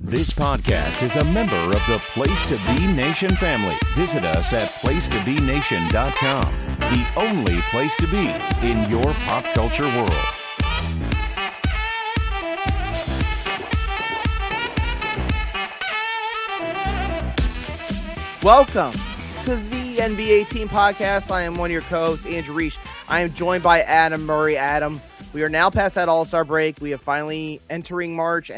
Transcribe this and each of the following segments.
This podcast is a member of the Place to Be Nation family. Visit us at placetobenation.com, the only place to be in your pop culture world. Welcome to the NBA Team Podcast. I am one of your co-hosts, Andrew Riche. I am joined by Adam Murray. Adam, we are now past that All-Star break. We have finally entered March,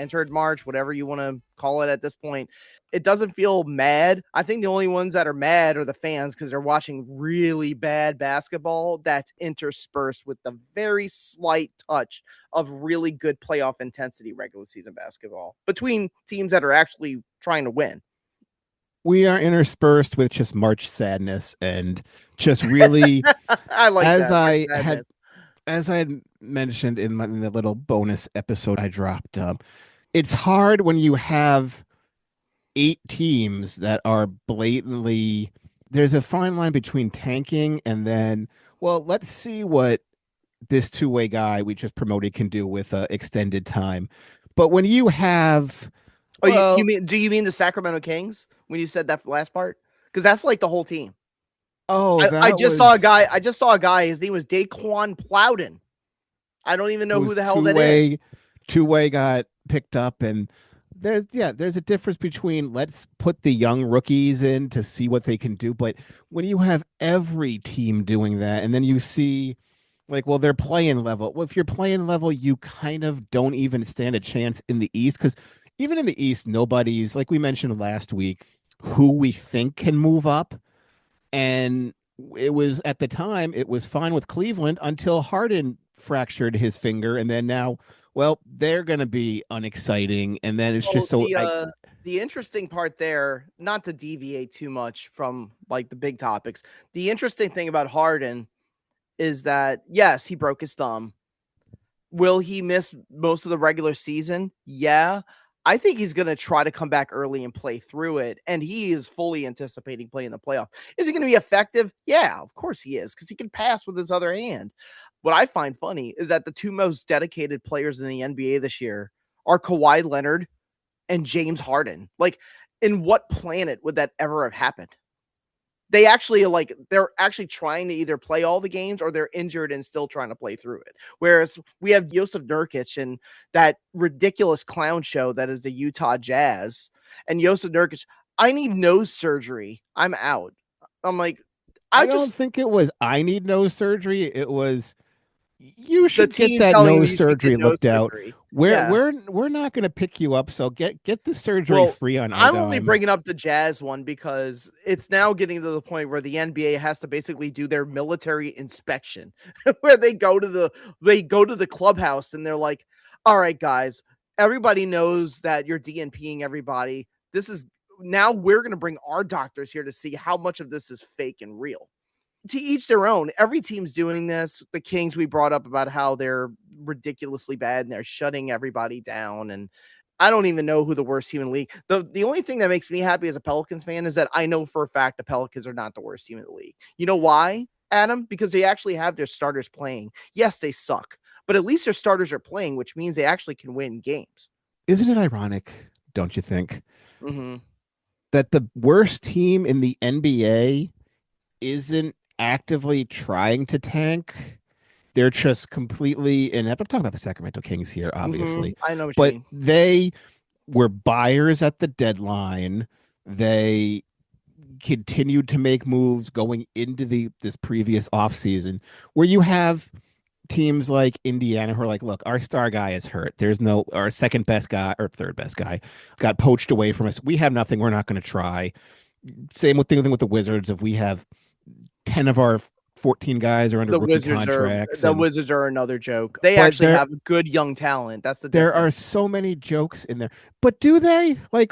whatever you want to call it at this point. It doesn't feel mad. I think the only ones that are mad are the fans because they're watching really bad basketball that's interspersed with the very slight touch of really good playoff intensity regular season basketball between teams that are actually trying to win. We are interspersed with just March sadness and just really, I like as that. I had mentioned in the little bonus episode I dropped, it's hard when you have 8 teams that are blatantly, there's a fine line between tanking and then, well, let's see what this two-way guy we just promoted can do with extended time. But when you have... do you mean the Sacramento Kings when you said that last part? Because that's like the whole team. Oh, I just saw a guy. His name was Daquan Plowden. I don't even know who the hell that is. Two-way got picked up, and there's a difference between let's put the young rookies in to see what they can do, but when you have every team doing that, and then you see like, well, they're playing level. Well, if you're playing level, you kind of don't even stand a chance in the East, because even in the East, nobody's, like we mentioned last week, who we think can move up. And it was, at the time, it was fine with Cleveland until Harden fractured his finger. And then now, well, they're going to be unexciting. And then it's just so... The interesting part there, not to deviate too much from like the big topics, the interesting thing about Harden is that, yes, he broke his thumb. Will he miss most of the regular season? Yeah. I think he's going to try to come back early and play through it, and he is fully anticipating playing the playoff. Is he going to be effective? Yeah, of course he is, because he can pass with his other hand. What I find funny is that the two most dedicated players in the NBA this year are Kawhi Leonard and James Harden. Like, in what planet would that ever have happened? They're actually trying to either play all the games or they're injured and still trying to play through it. Whereas we have Jusuf Nurkic and that ridiculous clown show that is the Utah Jazz. And Jusuf Nurkic, I need nose surgery. I'm out. I'm like, I don't think it was I need nose surgery. It was you should get that nose surgery looked out. We're not going to pick you up, so get the surgery free on our I'm only bringing up the Jazz one because it's now getting to the point where the NBA has to basically do their military inspection, where they go to the clubhouse and they're like, "All right, guys, everybody knows that you're DNPing everybody. Now we're going to bring our doctors here to see how much of this is fake and real." To each their own. Every team's doing this. The Kings, we brought up about how they're ridiculously bad and they're shutting everybody down. And I don't even know who the worst team in the league. The only thing that makes me happy as a Pelicans fan is that I know for a fact the Pelicans are not the worst team in the league. You know why, Adam? Because they actually have their starters playing. Yes, they suck, but at least their starters are playing, which means they actually can win games. Isn't it ironic, don't you think, mm-hmm. that the worst team in the NBA isn't actively trying to tank? They're just completely I'm talking about the Sacramento Kings here, obviously. I know what but you mean. They were buyers at the deadline. They continued to make moves going into this previous offseason, where you have teams like Indiana who are like, look, our star guy is hurt. Our second best guy or third best guy got poached away from us. We have nothing. We're not going to try. Same thing with the Wizards. If we have 10 of our 14 guys are under rookie contracts. The Wizards are another joke. They actually have good young talent. That's the difference. There are so many jokes in there. But do they? Like,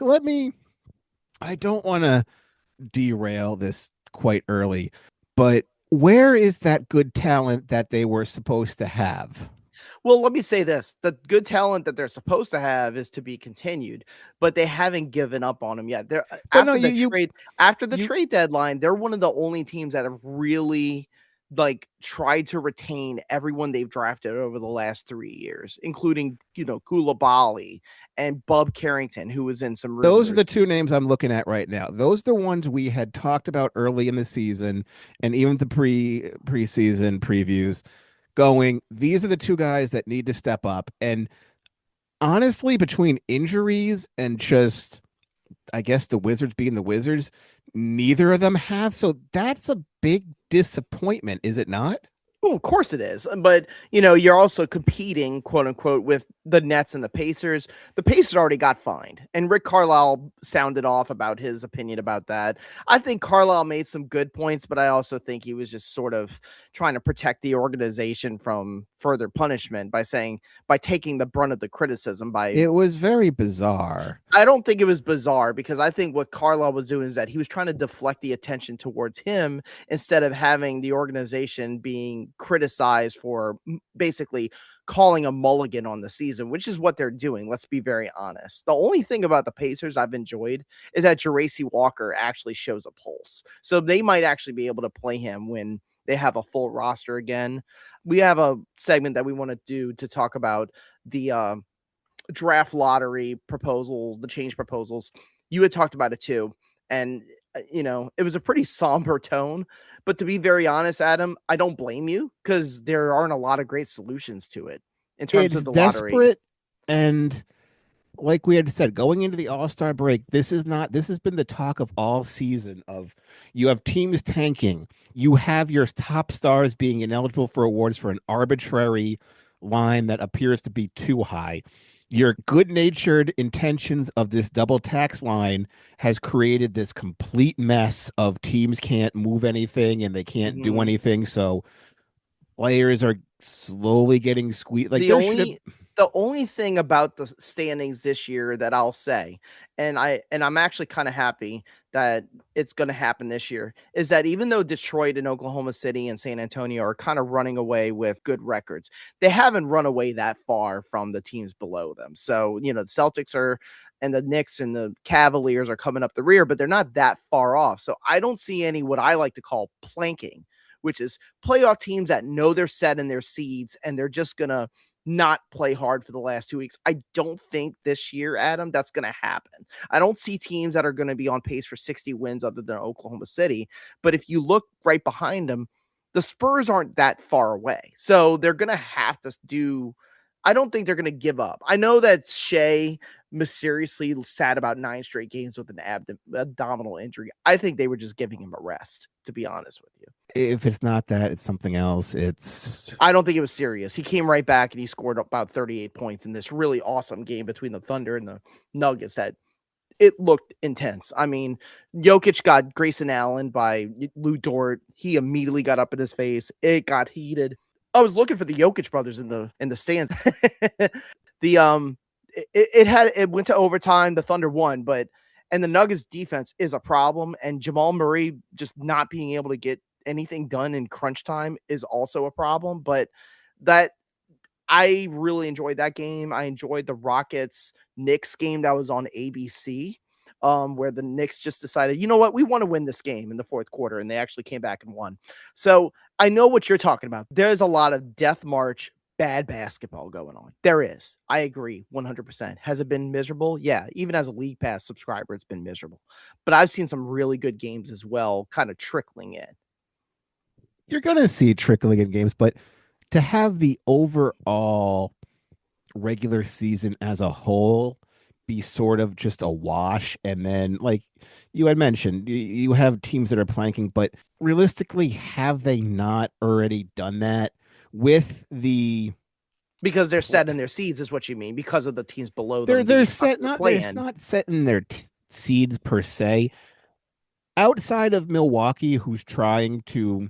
I don't want to derail this quite early, but where is that good talent that they were supposed to have? Well, let me say this. The good talent that they're supposed to have is to be continued, but they haven't given up on them yet. After the trade deadline, they're one of the only teams that have really like tried to retain everyone they've drafted over the last 3 years, including, Koulibaly and Bub Carrington, who was in some Those are the rumors. two names I'm looking at right now. Those are the ones we had talked about early in the season and even the preseason previews going, these are the two guys that need to step up. And honestly, between injuries and just, I guess, the Wizards being the Wizards, neither of them have. So that's a big disappointment, is it not? Well, of course it is. But, you're also competing, quote unquote, with the Nets and the Pacers. The Pacers already got fined, and Rick Carlisle sounded off about his opinion about that. I think Carlisle made some good points, but I also think he was just sort of trying to protect the organization from further punishment by taking the brunt of the criticism It was very bizarre. I don't think it was bizarre, because I think what Carlisle was doing is that he was trying to deflect the attention towards him instead of having the organization being criticized for basically calling a mulligan on the season, which is what they're doing. Let's be very honest. The only thing about the Pacers I've enjoyed is that Jarace Walker actually shows a pulse. So they might actually be able to play him when they have a full roster again. We have a segment that we want to do to talk about the draft lottery proposals, the change proposals. You had talked about it too. And, it was a pretty somber tone. But to be very honest, Adam, I don't blame you, because there aren't a lot of great solutions to it in terms It's of the lottery. desperate. And like we had said, going into the All-Star break, this has been the talk of all season of you have teams tanking. You have your top stars being ineligible for awards for an arbitrary line that appears to be too high. Your good-natured intentions of this double tax line has created this complete mess of teams can't move anything and they can't do anything. So players are slowly getting squeezed. Like the only thing about the standings this year that I'll say, and I'm actually kind of happy that it's going to happen this year, is that even though Detroit and Oklahoma City and San Antonio are kind of running away with good records, they haven't run away that far from the teams below them. So, the Celtics and the Knicks and the Cavaliers are coming up the rear, but they're not that far off. So I don't see any what I like to call planking, which is playoff teams that know they're set in their seeds and they're just going to not play hard for the last 2 weeks. I don't think this year, Adam, that's going to happen. I don't see teams that are going to be on pace for 60 wins other than Oklahoma City. But if you look right behind them, the Spurs aren't that far away. So they're going to have to do, I don't think they're going to give up. I know that Shea mysteriously sat about 9 straight games with an abdominal injury. I think they were just giving him a rest, to be honest with you. If it's not that, it's something else. I don't think it was serious. He came right back and he scored about 38 points in this really awesome game between the Thunder and the Nuggets that it looked intense. I mean, Jokic got Grayson Allen by Lou Dort. He immediately got up in his face. It got heated. I was looking for the Jokic brothers in the stands. It went to overtime. The Thunder won, and the Nuggets defense is a problem. And Jamal Murray just not being able to get anything done in crunch time is also a problem. But that I really enjoyed that game. I enjoyed the Rockets Knicks game that was on ABC, where the Knicks just decided, you know what, we want to win this game in the fourth quarter, and they actually came back and won. So I know what you're talking about. There's a lot of death march, bad basketball going on. There is. I agree 100%. Has it been miserable? Yeah. Even as a League Pass subscriber, it's been miserable. But I've seen some really good games as well, kind of trickling in. You're going to see trickling in games, but to have the overall regular season as a whole be sort of just a wash, and then like you had mentioned, you have teams that are planking, but realistically, have they not already done that with because they're set in their seeds, is what you mean, because of the teams below them? They're not set in their seeds per se. Outside of Milwaukee, who's trying to,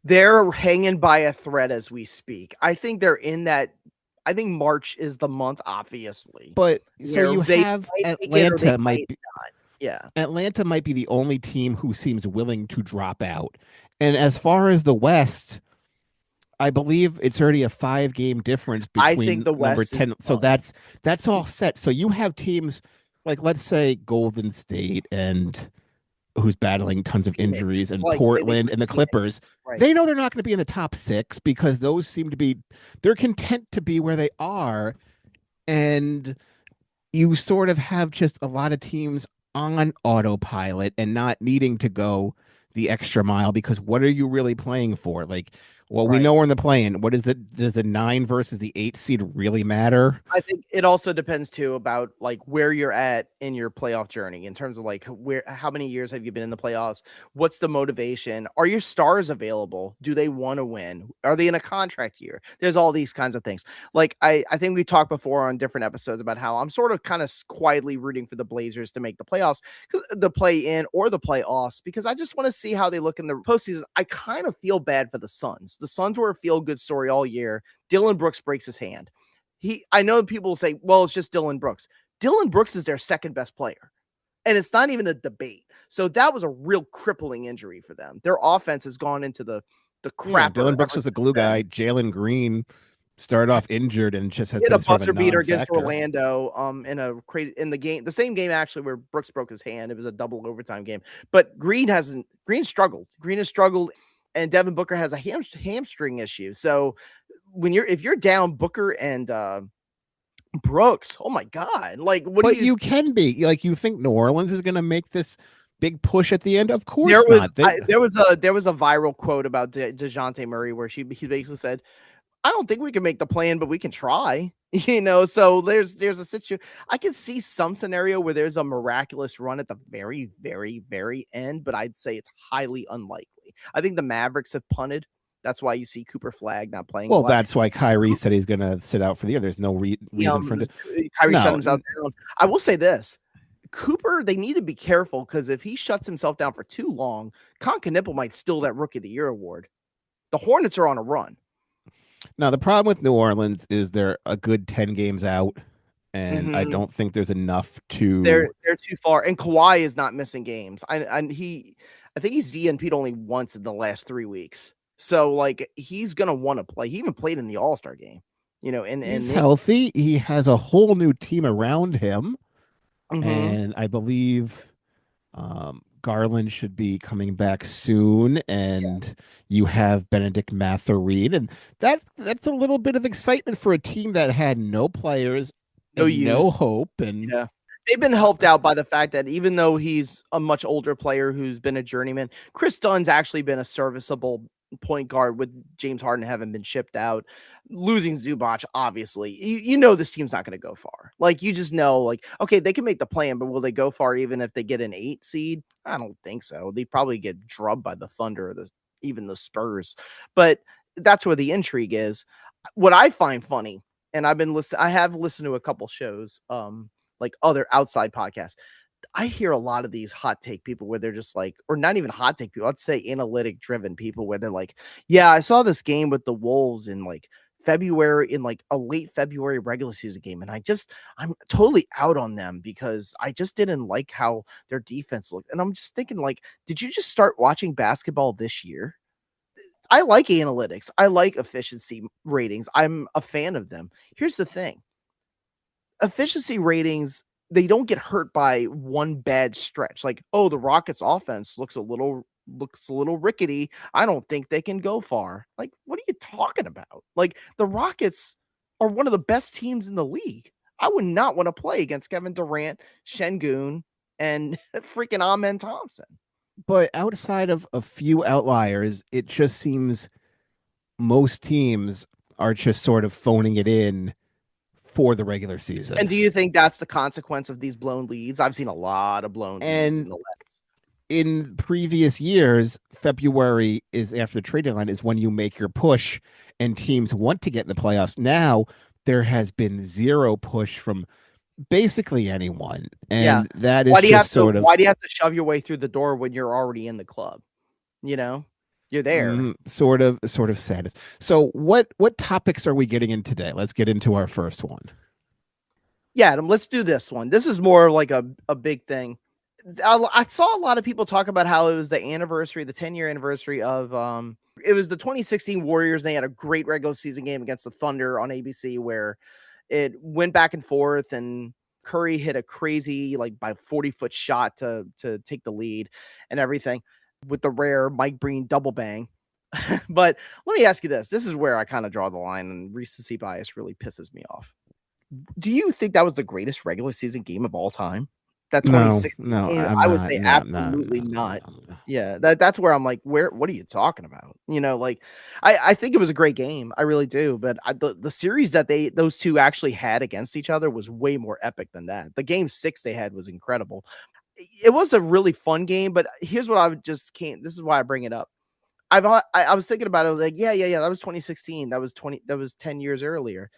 they're hanging by a thread as we speak. I think they're in that. I think March is the month, obviously. But so you have Atlanta might be, yeah. Atlanta might be the only team who seems willing to drop out. And as far as the West, I believe it's already a 5-game difference between I think the West number 10. So that's all set. So you have teams like, let's say, Golden State and who's battling tons of Phoenix, injuries, and like say they Portland play and the Phoenix. Clippers, Right. they know they're not going to be in the top 6 because those seem to be, they're content to be where they are. And you sort of have just a lot of teams on autopilot and not needing to go the extra mile, because what are you really playing for? Like, well, we Right. know we're in the play-in. What is it? Does the 9 versus the 8 seed really matter? I think it also depends too about like where you're at in your playoff journey in terms of like how many years have you been in the playoffs? What's the motivation? Are your stars available? Do they want to win? Are they in a contract year? There's all these kinds of things. Like I think we talked before on different episodes about how I'm sort of kind of quietly rooting for the Blazers to make the playoffs, the play in or the playoffs, because I just want to see how they look in the postseason. I kind of feel bad for the Suns. The Suns were a feel good story all year. Dylan Brooks breaks his hand. I know people will say, well, it's just Dylan Brooks. Dylan Brooks is their second best player, and it's not even a debate. So that was a real crippling injury for them. Their offense has gone into the Yeah, crapper. Dylan Brooks was a glue guy. Jalen Green started off injured and just has He had a been sort of a buzzer beater against non-factor. Orlando in the same game actually where Brooks broke his hand. It was a double overtime game. But Green struggled. Green has struggled, and Devin Booker has a hamstring issue. So if you're down Booker and Brooks, oh my God. Like, But you can be like, you think New Orleans is going to make this big push at the end? Of course not. There was a viral quote about DeJounte Murray where he basically said, I don't think we can make the plan, but we can try. So there's a situation. I can see some scenario where there's a miraculous run at the very, very, very end, but I'd say it's highly unlikely. I think the Mavericks have punted. That's why you see Cooper Flag not playing. Well, that's why Kyrie said he's going to sit out for the year. There's no reason for him to. Kyrie shut himself down. I will say this. Cooper, they need to be careful, because if he shuts himself down for too long, Concanipple might steal that Rookie of the Year award. The Hornets are on a run. Now, the problem with New Orleans is they're a good 10 games out, and I don't think there's enough to. They're too far, and Kawhi is not missing games. I think he's DNP'd only once in the last 3 weeks, so like he's gonna want to play. He even played in the All-Star game, and he's healthy. He has a whole new team around him, and I believe Garland should be coming back soon, and you have Benedict Mathurin, and that's a little bit of excitement for a team that had no players, no hope, and they've been helped out by the fact that even though he's a much older player who's been a journeyman, Chris Dunn's actually been a serviceable point guard with James Harden having been shipped out. Losing Zubac, obviously, this team's not going to go far. Like, you just know, like, okay, they can make the plan, but will they go far even if they get an 8 seed? I don't think so. They probably get drubbed by the Thunder or even the Spurs. But that's where the intrigue is. What I find funny, and I have listened to a couple shows, like other outside podcasts. I hear a lot of these hot take people where they're just like, or not even hot take people, I'd say analytic driven people where they're like, yeah, I saw this game with the Wolves in like February, in like a late February regular season game, and I'm totally out on them because I just didn't like how their defense looked. And I'm just thinking, like, did you just start watching basketball this year? I like analytics. I like efficiency ratings. I'm a fan of them. Here's the thing. Efficiency ratings, they don't get hurt by one bad stretch. Like, oh, the Rockets offense looks a little rickety. I don't think they can go far. Like, what are you talking about? Like, the Rockets are one of the best teams in the league. I would not want to play against Kevin Durant, Şengün, and freaking Amen Thompson. But outside of a few outliers, it just seems most teams are just sort of phoning it in for the regular season. And do you think that's the consequence of these blown leads? I've seen a lot of blown leads in the West. In previous years, February is after the trade deadline is when you make your push and teams want to get in the playoffs. Now there has been zero push from basically anyone. And that is why do you have to shove your way through the door when you're already in the club? You're there. Sort of sadness. So what topics are we getting in today? Let's get into our first one. Yeah, Adam, let's do this one. This is more like a big thing. I saw a lot of people talk about how it was the 10-year anniversary of it was the 2016 Warriors. And they had a great regular season game against the Thunder on ABC where it went back and forth, and Curry hit a crazy, like by 40-foot shot to take the lead and everything with the rare Mike Breen double bang. But let me ask you this. This is where I kind of draw the line, and recency bias really pisses me off. Do you think that was the greatest regular season game of all time? That 2016 No, game? I'm I would not. say No, absolutely not. Yeah, that's where I'm like, what are you talking about? Like I think it was a great game. I really do. But the series that those two actually had against each other was way more epic than that. The game 6 they had was incredible. It was a really fun game, but here's what I would just can't. This is why I bring it up. I was thinking about it. I was like, yeah. That was 2016. That was 10 years earlier.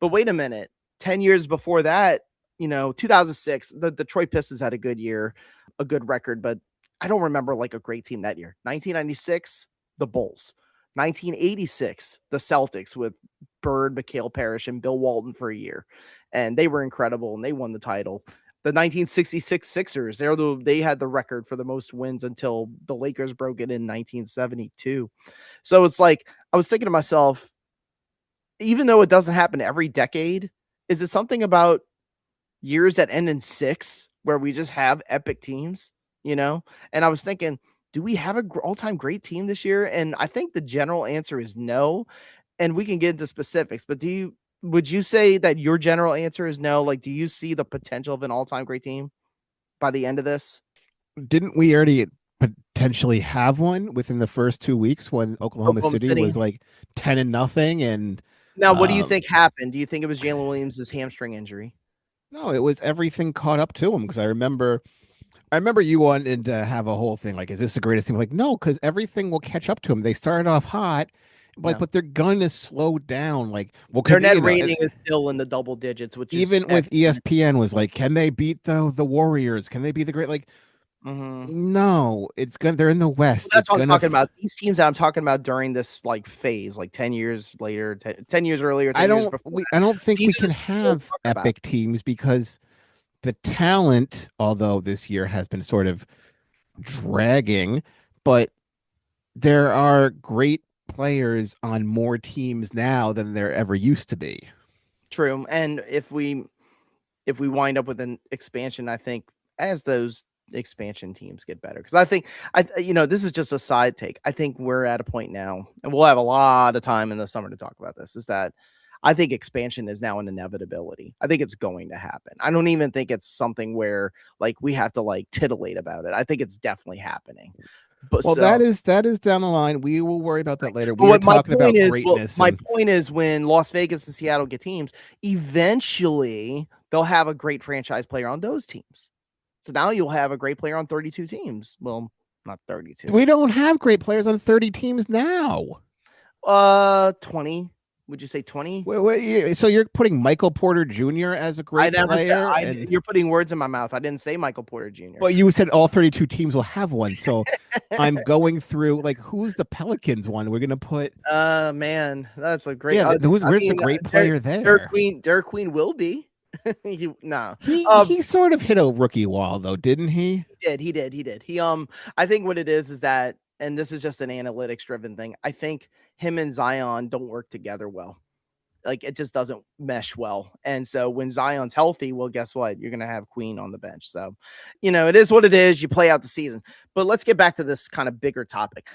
But wait a minute. 10 years before that, 2006, the Detroit Pistons had a good year, a good record, but I don't remember like a great team that year. 1996, the Bulls. 1986, the Celtics with Bird, Mikhail Parrish, and Bill Walton for a year. And they were incredible, and they won the title. The 1966 Sixers, they had the record for the most wins until the Lakers broke it in 1972. So it's like, I was thinking to myself, even though it doesn't happen every decade, is it something about years that end in 6 where we just have epic teams, And I was thinking, do we have an all-time great team this year? And I think the general answer is no. And we can get into specifics, but would you say that your general answer is no? Like, do you see the potential of an all-time great team by the end of this? Didn't we already potentially have one within the first 2 weeks when Oklahoma City was like 10-0? And now, what do you think happened? Do you think it was Jalen Williams' hamstring injury? No, it was everything caught up to him, because I remember you wanted to have a whole thing like, is this the greatest team? Like, no, because everything will catch up to him. They started off hot, but they're gonna slow down. Like, well, their net rating is still in the double digits, which even with ESPN was like, can they beat the Warriors? Can they be the great? Like, no, it's gonna. They're in the West. Well, that's what I'm talking about. These teams that I'm talking about during this like phase, like 10 years later, 10 years earlier, 10 years before. I don't think we can have epic teams, because the talent, although this year has been sort of dragging, but there are great players on more teams now than there ever used to be. True. And if we wind up with an expansion, I think as those expansion teams get better, because I think this is just a side take. I think we're at a point now, and we'll have a lot of time in the summer to talk about this, is that I think expansion is now an inevitability. I think it's going to happen. I don't even think it's something where like we have to like titillate about it. I think it's definitely happening. But that is down the line. We will worry about that later. We're talking about greatness. My point is, when Las Vegas and Seattle get teams, eventually they'll have a great franchise player on those teams. So now you'll have a great player on 32 teams. Well, not 32. We don't have great players on 30 teams now. 20. Would you say 20? Wait, so you're putting Michael Porter Jr. as a great player? You're putting words in my mouth. I didn't say Michael Porter Jr. Well, you said all 32 teams will have one. So I'm going through, like, who's the Pelicans one? We're going to put... man, that's a great... Yeah, where's the great player there? Derek Queen will be. He sort of hit a rookie wall, though, didn't he? He did. I think what it is that, and this is just an analytics driven thing, I think him and Zion don't work together well. Like, it just doesn't mesh well. And so when Zion's healthy, well, guess what? You're going to have Queen on the bench. So, it is what it is. You play out the season. But let's get back to this kind of bigger topic.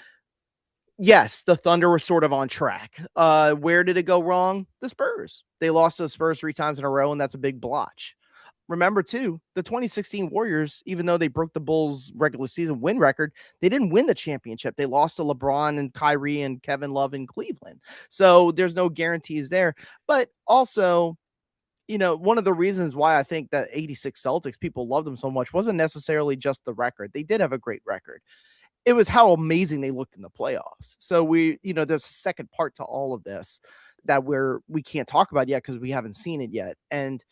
Yes, the Thunder were sort of on track. Where did it go wrong? The Spurs. They lost to the Spurs 3 times in a row, and that's a big blotch. Remember, too, the 2016 Warriors, even though they broke the Bulls' regular season win record, they didn't win the championship. They lost to LeBron and Kyrie and Kevin Love in Cleveland. So there's no guarantees there. But also, one of the reasons why I think that 86 Celtics, people loved them so much, wasn't necessarily just the record. They did have a great record. It was how amazing they looked in the playoffs. So there's a second part to all of this that we can't talk about yet because we haven't seen it yet. And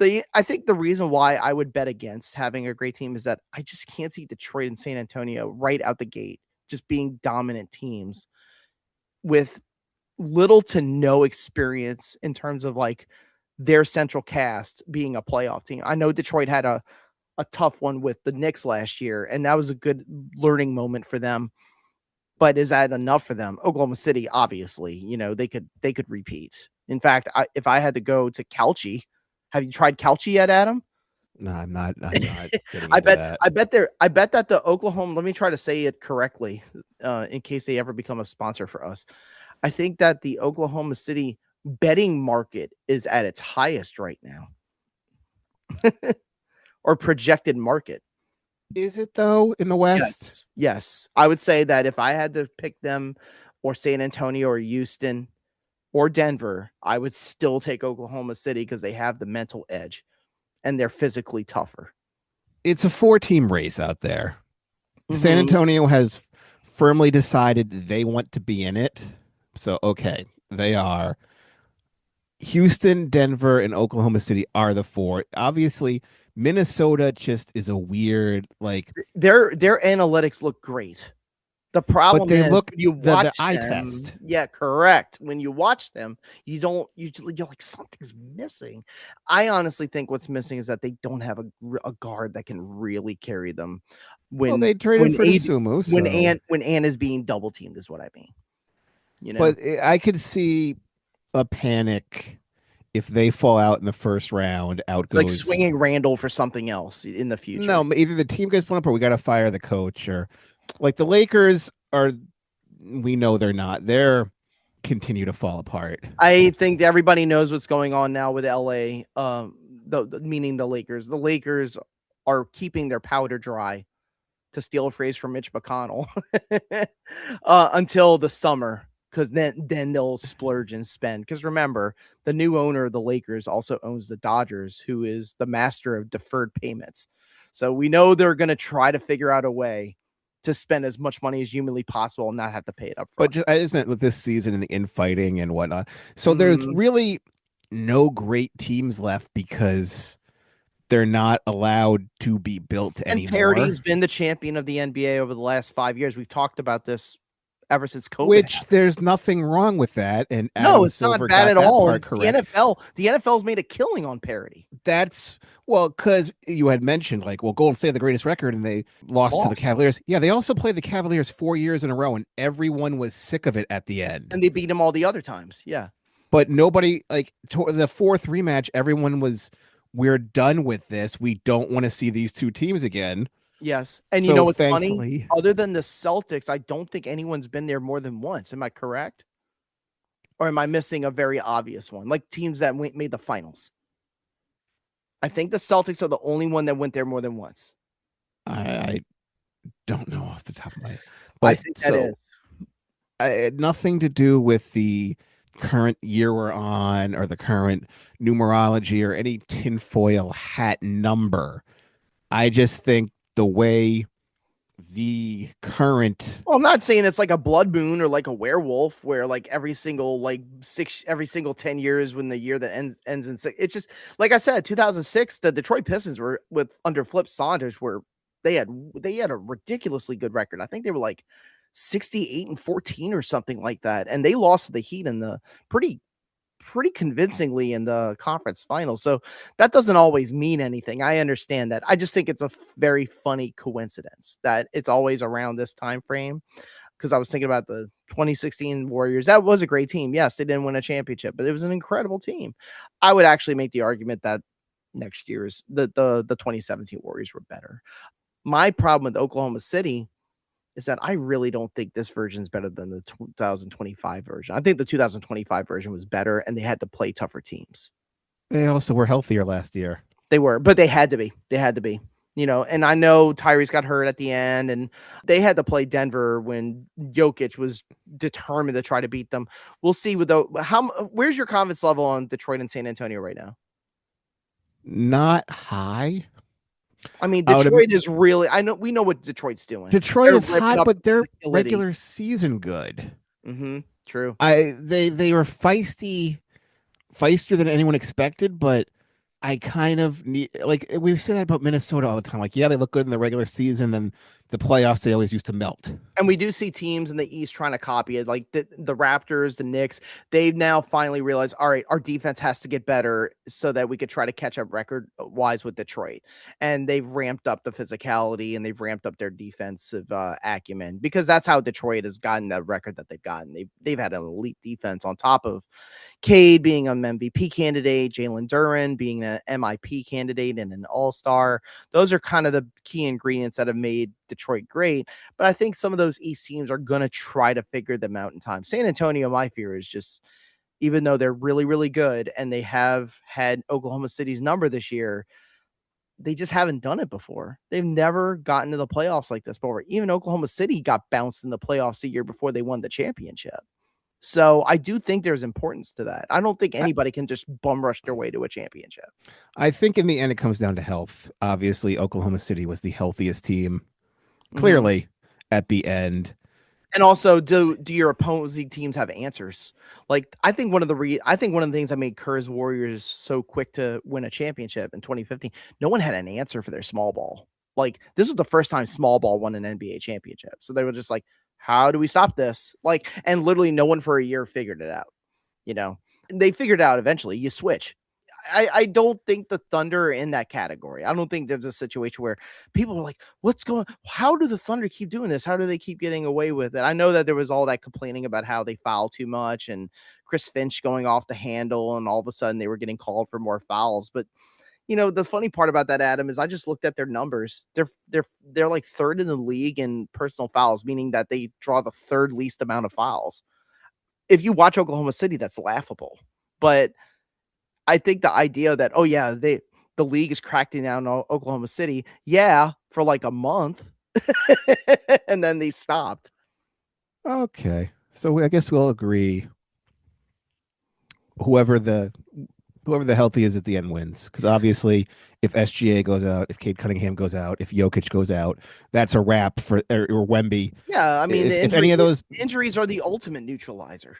I think the reason why I would bet against having a great team is that I just can't see Detroit and San Antonio right out the gate just being dominant teams with little to no experience in terms of like their central cast being a playoff team. I know Detroit had a tough one with the Knicks last year, and that was a good learning moment for them. But is that enough for them? Oklahoma City, obviously, they could repeat. In fact, if I had to go to Calci, Have you tried Calci yet, Adam? No, I'm not. I'm not getting I into bet. that. I bet that the Oklahoma. Let me try to say it correctly, in case they ever become a sponsor for us. I think that the Oklahoma City betting market is at its highest right now, or projected market. Is it though in the West? Yes. I would say that if I had to pick them, or San Antonio, or Houston, or Denver, I would still take Oklahoma City because they have the mental edge and they're physically tougher. It's a 4-team race out there. San Mhm. Antonio has firmly decided they want to be in it. So, okay, they are. Houston, Denver, and Oklahoma City are the 4. Obviously, Minnesota just is a weird, like, Their analytics look great. The but problem they is look when you the watch eye them, test. yeah, correct. When you watch them, you're like something's missing. I honestly think what's missing is that they don't have a guard that can really carry them Well, when they traded for Sumu, so. when Ann is being double teamed is what I mean. But I could see a panic if they fall out in the first round. Out Like goes. swinging Randall for something else in the future. No, either the team gets blown up or we got to fire the coach, or like the Lakers are. We know they're not. They're continue to fall apart. I think everybody knows what's going on now with LA. Meaning the Lakers. The Lakers are keeping their powder dry, to steal a phrase from Mitch McConnell, until the summer, because then they'll splurge and spend. Because remember, the new owner of the Lakers also owns the Dodgers, who is the master of deferred payments. So we know they're going to try to figure out a way to spend as much money as humanly possible and not have to pay it up front. But I just meant with this season and the infighting and whatnot. So there's really no great teams left because they're not allowed to be built anymore. Parity's been the champion of the NBA over the last 5 years. We've talked about this ever since COVID. Which there's nothing wrong with that. And no, it's not bad at all. The NFL's made a killing on Parity. That's because you had mentioned Golden State had the greatest record and they lost to the Cavaliers. Yeah, they also played the Cavaliers 4 years in a row and everyone was sick of it at the end. And they beat them all the other times. Yeah. But nobody, the fourth rematch, everyone was, we're done with this. We don't want to see these two teams again. Yes. And you know what's funny? Other than the Celtics, I don't think anyone's been there more than once. Am I correct? Or am I missing a very obvious one? Like teams that made the finals. I think the Celtics are the only one that went there more than once. I don't know off the top of my head. But I think that is. It had nothing to do with the current year we're on or the current numerology or any tinfoil hat number. I just think the way the current. Well, I'm not saying it's like a blood moon or like a werewolf where like every single 10 years when the year that ends in 6. It's just like I said, 2006, the Detroit Pistons were under Flip Saunders they had a ridiculously good record. I think they were like 68-14 or something like that, and they lost to the Heat in the pretty convincingly in the conference finals. So that doesn't always mean anything. I understand that. I just think it's a very funny coincidence that it's always around this time frame, because I was thinking about the 2016 Warriors. That was a great team. Yes, they didn't win a championship, but it was an incredible team. I would actually make the argument that next year's the 2017 Warriors were better. My problem with Oklahoma City is that I really don't think this version is better than the 2025 version. I think the 2025 version was better, and they had to play tougher teams. They also were healthier last year. They were, but they had to be. And I know Tyrese got hurt at the end, and they had to play Denver when Jokic was determined to try to beat them. We'll see where's your confidence level on Detroit and San Antonio right now? Not high. I mean, Detroit is really. We know what Detroit's doing. Detroit is hot, but they're regular season good. Mm-hmm. True. They were feistier than anyone expected, but I kind of need, we've said that about Minnesota all the time. They look good in the regular season, then the playoffs, they always used to melt. And we do see teams in the East trying to copy it, like the Raptors, the Knicks. They've now finally realized, all right, our defense has to get better so that we could try to catch up record-wise with Detroit. And they've ramped up the physicality and they've ramped up their defensive acumen, because that's how Detroit has gotten the record that they've gotten. They've had an elite defense on top of Cade being an MVP candidate, Jalen Duren being an MIP candidate and an all-star. Those are kind of the key ingredients that have made Detroit great. But I think some of those East teams are going to try to figure them out in time. San Antonio, my fear is just, even though they're really, really good and they have had Oklahoma City's number this year, they just haven't done it before. They've never gotten to the playoffs like this before. Even Oklahoma City got bounced in the playoffs the year before they won the championship. So I do think there's importance to that. I don't think anybody can just bum rush their way to a championship. I think in the end, it comes down to health. Obviously, Oklahoma City was the healthiest team, clearly, at the end. And also, do your opposing teams have answers? Like, I think one of the things that made Kerr's Warriors so quick to win a championship in 2015, no one had an answer for their small ball. Like, this was the first time small ball won an NBA championship. So they were just like, how do we stop this? Like, and literally no one for a year figured it out. You know, they figured it out eventually. You switch. I don't think the Thunder are in that category. I don't think there's a situation where people are like, how do the Thunder keep doing this? How do they keep getting away with it? I know that there was all that complaining about how they foul too much and Chris Finch going off the handle, and all of a sudden they were getting called for more fouls. But you know, the funny part about that, Adam, is I just looked at their numbers. They're like third in the league in personal fouls, meaning that they draw the third least amount of fouls. If you watch Oklahoma City, that's laughable. But I think the idea that, oh yeah, the league is cracking down on Oklahoma City, yeah, for like a month, and then they stopped. Okay, so I guess we'll agree. Whoever the healthy is at the end wins, because obviously, if SGA goes out, if Cade Cunningham goes out, if Jokic goes out, that's a wrap for or Wemby. Yeah, I mean, if any of those injuries are the ultimate neutralizer.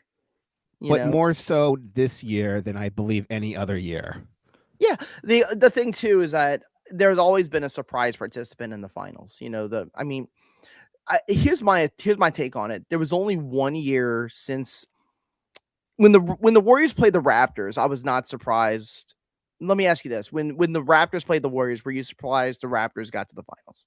But more so this year than I believe any other year. Yeah. The thing too is that there's always been a surprise participant in the finals. You know, here's my take on it. There was only 1 year since when the Warriors played the Raptors, I was not surprised. Let me ask you this. When the Raptors played the Warriors, were you surprised the Raptors got to the finals?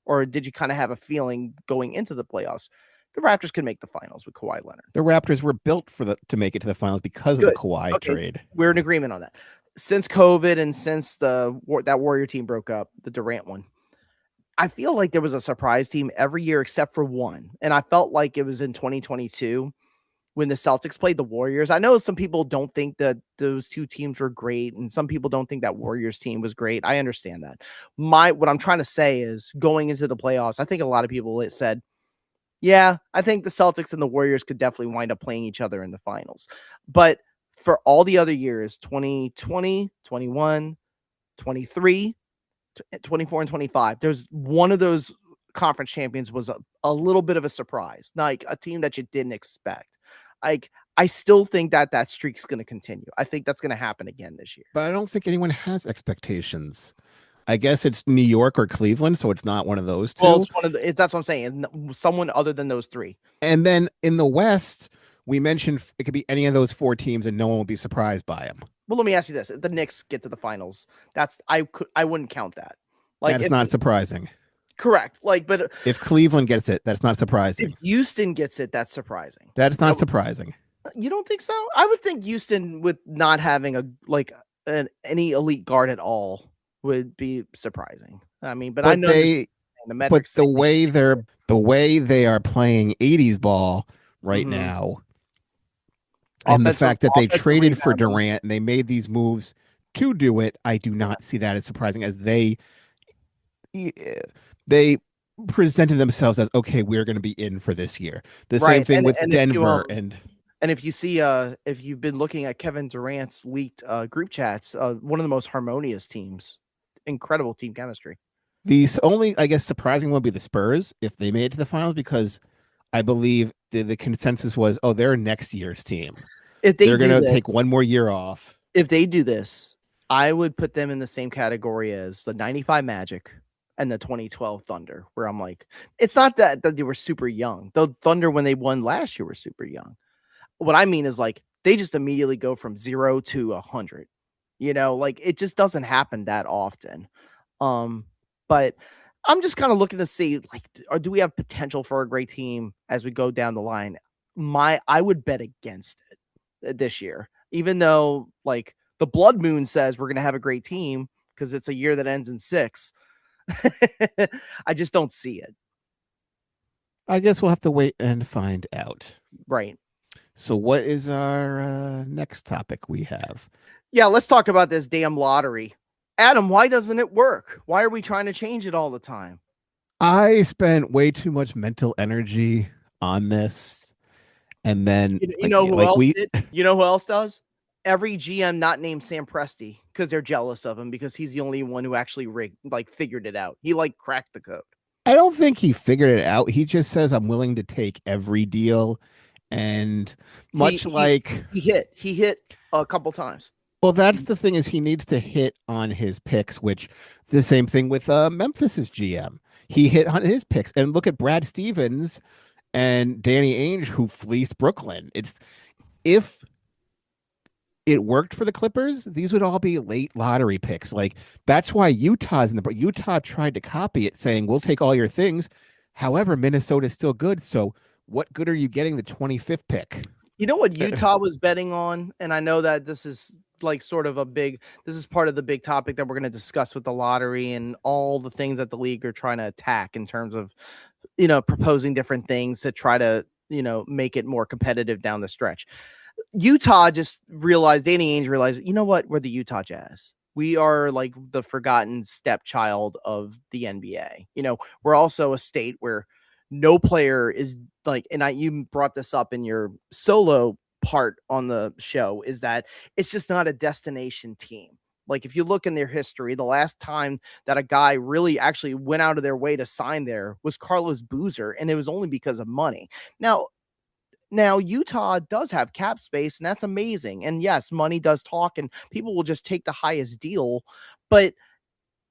Or did you kind of have a feeling going into the playoffs the Raptors could make the finals with Kawhi Leonard? The Raptors were built to make it to the finals because of the Kawhi trade. We're in agreement on that. Since COVID and since that Warrior team broke up, the Durant one, I feel like there was a surprise team every year except for one. And I felt like it was in 2022 when the Celtics played the Warriors. I know some people don't think that those two teams were great, and some people don't think that Warriors team was great. I understand that. What I'm trying to say is, going into the playoffs, I think a lot of people said, yeah, I think the Celtics and the Warriors could definitely wind up playing each other in the finals. But for all the other years, 2020, 21, 23, 24, and 25, there's one of those conference champions was a little bit of a surprise, like a team that you didn't expect. Like, I still think that streak's going to continue. I think that's going to happen again this year. But I don't think anyone has expectations. I guess it's New York or Cleveland, so it's not one of those two. Well, that's what I'm saying. Someone other than those three. And then in the West, we mentioned it could be any of those four teams, and no one will be surprised by them. Well, let me ask you this: if the Knicks get to the finals, I wouldn't count that. Like, that's not surprising. Correct. Like, but if Cleveland gets it, that's not surprising. If Houston gets it, that's surprising. That's not surprising. You don't think so? I would think Houston, with not having any elite guard at all, would be surprising. I mean, but I know the metrics. But the way they are playing 80s ball right now, and the fact that they traded for Durant and they made these moves to do it, I do not see that as surprising, as they presented themselves as, okay, we're going to be in for this year. The same thing with Denver. And if you see, if you've been looking at Kevin Durant's leaked group chats, one of the most harmonious teams. Incredible team chemistry. The only, I guess, surprising would be the Spurs if they made it to the finals, because I believe the consensus was, oh, they're next year's team. If they're going to take one more year off. If they do this, I would put them in the same category as the 95 Magic, and the 2012 Thunder, where I'm like, it's not that they were super young. The Thunder, when they won last year, were super young. What I mean is like they just immediately go from 0 to 100. Like it just doesn't happen that often. But I'm just kind of looking to see like, or do we have potential for a great team as we go down the line? I would bet against it this year, even though like the Blood Moon says we're gonna have a great team because it's a year that ends in 6. I just don't see it. I guess we'll have to wait and find out. Right. So what is our next topic we have? Yeah, let's talk about this damn lottery. Adam, why doesn't it work? Why are we trying to change it all the time? I spent way too much mental energy on this. And then You know who else did? You know who else does? Every GM not named Sam Presti, because they're jealous of him because he's the only one who actually figured it out. He cracked the code. I don't think he figured it out. He just says I'm willing to take every deal, and he hit a couple times. Well, that's the thing, is he needs to hit on his picks, which the same thing with Memphis's GM. He hit on his picks, and look at Brad Stevens and Danny Ainge, who fleeced Brooklyn. If it worked for the Clippers, these would all be late lottery picks. Like that's why Utah tried to copy it, saying we'll take all your things. However, Minnesota's still good. So what good are you getting the 25th pick? You know what Utah was betting on? And I know that this is like sort of this is part of the big topic that we're going to discuss with the lottery and all the things that the league are trying to attack in terms of, proposing different things to try to, make it more competitive down the stretch. Utah just realized, Danny Ainge realized, you know what? We're the Utah Jazz. We are like the forgotten stepchild of the NBA. We're also a state where no player is like, and you brought this up in your solo part on the show, is that it's just not a destination team. Like if you look in their history, the last time that a guy really actually went out of their way to sign there was Carlos Boozer, and it was only because of money. Now, Utah does have cap space, and that's amazing. And yes, money does talk, and people will just take the highest deal. But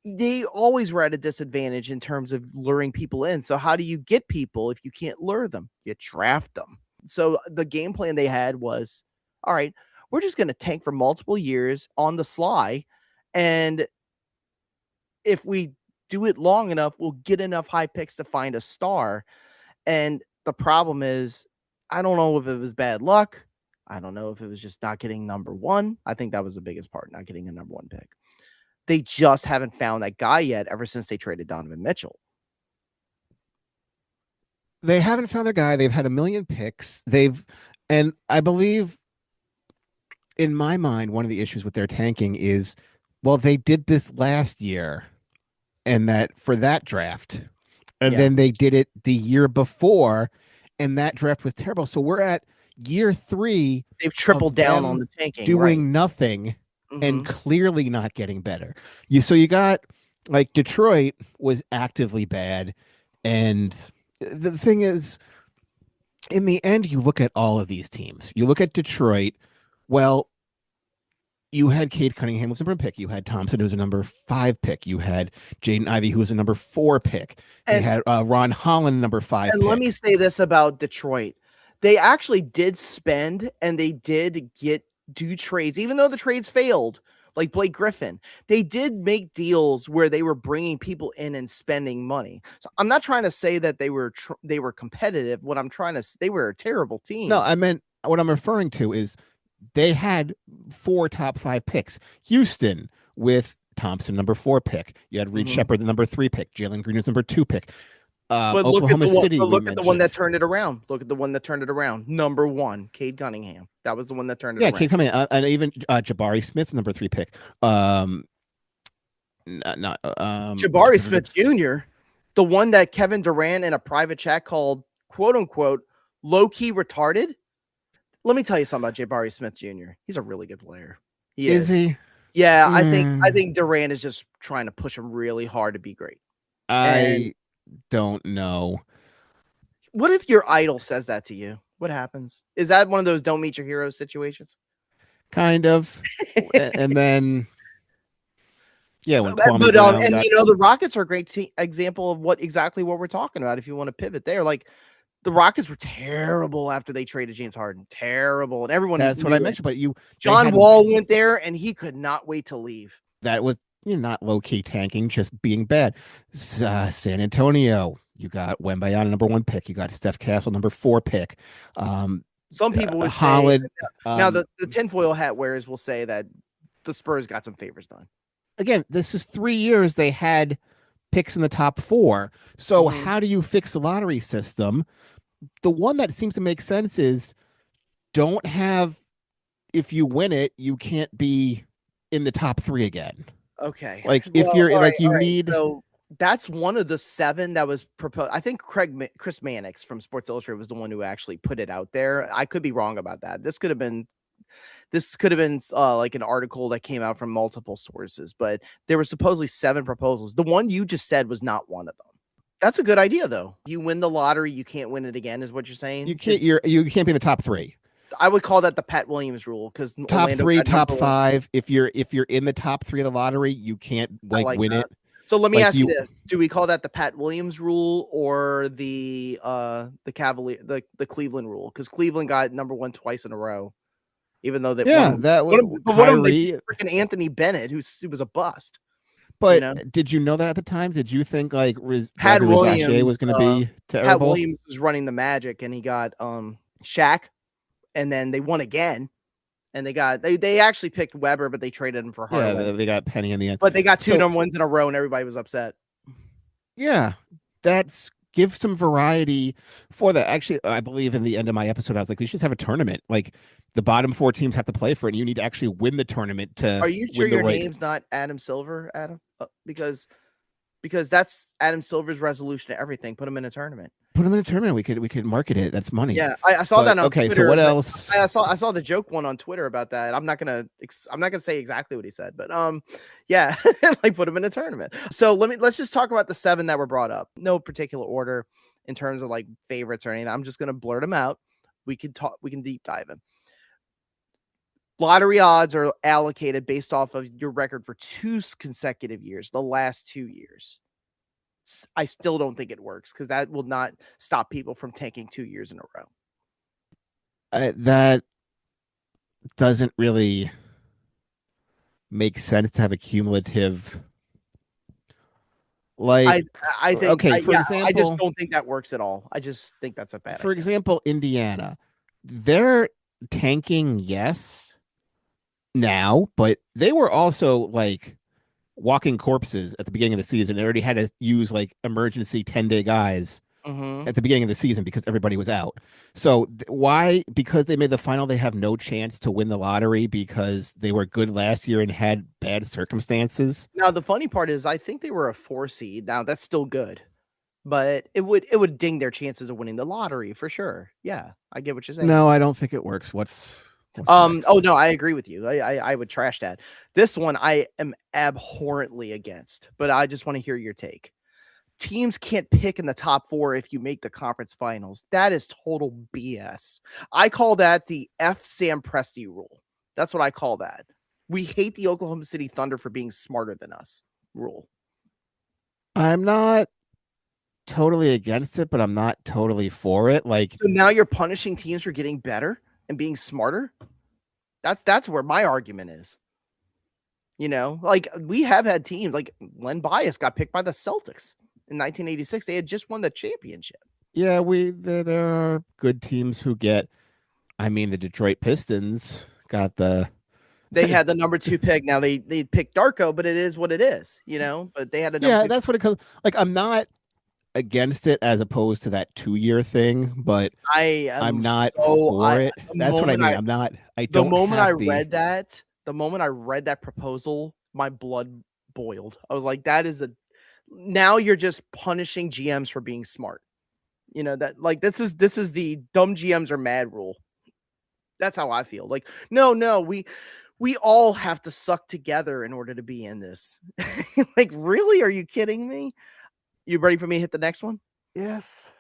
they always were at a disadvantage in terms of luring people in. So how do you get people if you can't lure them? You draft them. So the game plan they had was, all right, we're just going to tank for multiple years on the sly. And if we do it long enough, we'll get enough high picks to find a star. And the problem is, I don't know if it was bad luck. I don't know if it was just not getting number one. I think that was the biggest part, not getting a number one pick. They just haven't found that guy yet ever since they traded Donovan Mitchell. They haven't found their guy. They've had a million picks. And I believe, in my mind, one of the issues with their tanking is, well, they did this last year and that for that draft. And then they did it the year before, and that draft was terrible. So we're at year 3. They've tripled down on the tanking, doing nothing and clearly not getting better. So you got like Detroit was actively bad. And the thing is, in the end, you look at all of these teams. You look at Detroit. Well, you had Cade Cunningham, who was a number 1 pick. You had Thompson, who was a number 5 pick. You had Jaden Ivey, who was a number 4 pick. You had Ron Holland, number 5 and pick. Let me say this about Detroit. They actually did spend, and they did do trades, even though the trades failed, like Blake Griffin. They did make deals where they were bringing people in and spending money. So I'm not trying to say that they were competitive. What I'm trying to say, they were a terrible team. No, I meant what I'm referring to is they had 4 top 5 picks. Houston with Thompson, number 4 pick. You had Reed Shepard, the number 3 pick. Jalen Green was number 2 pick. But Oklahoma City. Look at the one that turned it around. Look at the one that turned it around. Number 1, Cade Cunningham. That was the one that turned it around. Yeah, Cade Cunningham, and even Jabari Smith, number 3 pick. Jabari Smith Jr., the one that Kevin Durant in a private chat called "quote unquote" low key retarded. Let me tell you something about Jabari Smith Jr. He's a really good player. Is he? Yeah, I think Durant is just trying to push him really hard to be great. I don't know. What if your idol says that to you? What happens? Is that one of those don't meet your heroes situations? Kind of. And then Yeah, when But, Kwame Brown and got the Rockets are a great example of exactly what we're talking about. If you want to pivot there, like the Rockets were terrible after they traded James Harden, terrible, and everyone that's what knew I it. mentioned. But John Wall went there, and he could not wait to leave. that was not low key tanking, just being bad. San Antonio, you got Wembanyama #1 pick, you got Steph Castle #4 pick. Some people would Holland. say now the tinfoil hat wearers will say that the Spurs got some favors done. Again, this is 3 years they had picks in the top 4. So how do you fix the lottery system? The one that seems to make sense is don't have, if you win it, you can't be in the top 3 again. Okay. Like if you're like you need. So that's one of the 7 that was proposed. I think Chris Mannix from Sports Illustrated was the one who actually put it out there. I could be wrong about that. This could have been like an article that came out from multiple sources, but there were supposedly 7 proposals. The one you just said was not one of them. That's a good idea, though. You win the lottery, you can't win it again, is what you're saying? You can't. You can't be in the top 3. I would call that the Pat Williams rule, because top 3, top 5. If you're in the top 3 of the lottery, you can't win it. So let me ask you this: do we call that the Pat Williams rule or the Cleveland rule? Because Cleveland got #1 twice in a row, even though that was freaking Anthony Bennett, who was a bust. But did you know that at the time? Did you think like Pat Williams was going to be terrible? Pat Williams was running the Magic, and he got Shaq, and then they won again, and they actually picked Weber, but they traded him for Hardaway. Yeah, they got Penny in the end, but they got 2 #1s in a row, and everybody was upset. Yeah, give some variety for that. Actually, I believe in the end of my episode, I was like, we should just have a tournament. Like the bottom 4 teams have to play for it, and you need to actually win the tournament to. Are you sure your name's not Adam Silver, Adam? Because that's Adam Silver's resolution to everything. Put him in a tournament. Put him in a tournament. We could market it. That's money. Yeah, I saw that on Twitter. So what else? I saw the joke one on Twitter about that. I'm not gonna say exactly what he said, but yeah, like put him in a tournament. So let's just talk about the 7 that were brought up. No particular order in terms of like favorites or anything. I'm just gonna blurt them out. We can deep dive in. Lottery odds are allocated based off of your record for 2 consecutive years, the last 2 years. I still don't think it works, because that will not stop people from tanking 2 years in a row. That doesn't really make sense to have a cumulative. Like I think okay, for example, I just don't think that works at all. I just think that's a bad. For example, Indiana, they're tanking, yes, now, but they were also like walking corpses at the beginning of the season. They already had to use like emergency 10-day guys at the beginning of the season because everybody was out. So why? Because they made the final, they have no chance to win the lottery because they were good last year and had bad circumstances. Now the funny part is, I think they were a 4 seed. Now that's still good, but it would ding their chances of winning the lottery for sure. Yeah, I get what you're saying. No, I don't think it works. What's next? Oh no, I agree with you. I would trash that. This one I am abhorrently against, but I just want to hear your take. Teams can't pick in the top 4 if you make the conference finals. That is total BS. I call that the F Sam Presti rule. That's what I call that. We hate the Oklahoma City Thunder for being smarter than us rule. I'm not totally against it, but I'm not totally for it. Like, so now you're punishing teams for getting better and being smarter. That's where my argument is. Like we have had teams like Len Bias got picked by the Celtics in 1986. They had just won the championship. Yeah, there are good teams who get. I mean, the Detroit Pistons got the. They had the #2 pick. Now they picked Darko, but it is what it is, But they had a yeah. That's what it comes. Like I'm not against it as opposed to that 2-year thing, but I'm not for it. That's what I mean. I'm not. I don't. The moment I read that proposal, my blood boiled. I was like, that is now you're just punishing GMs for being smart. That like this is the dumb GMs are mad rule. That's how I feel. Like, no, we all have to suck together in order to be in this. Like, really? Are you kidding me? You ready for me to hit the next one? Yes.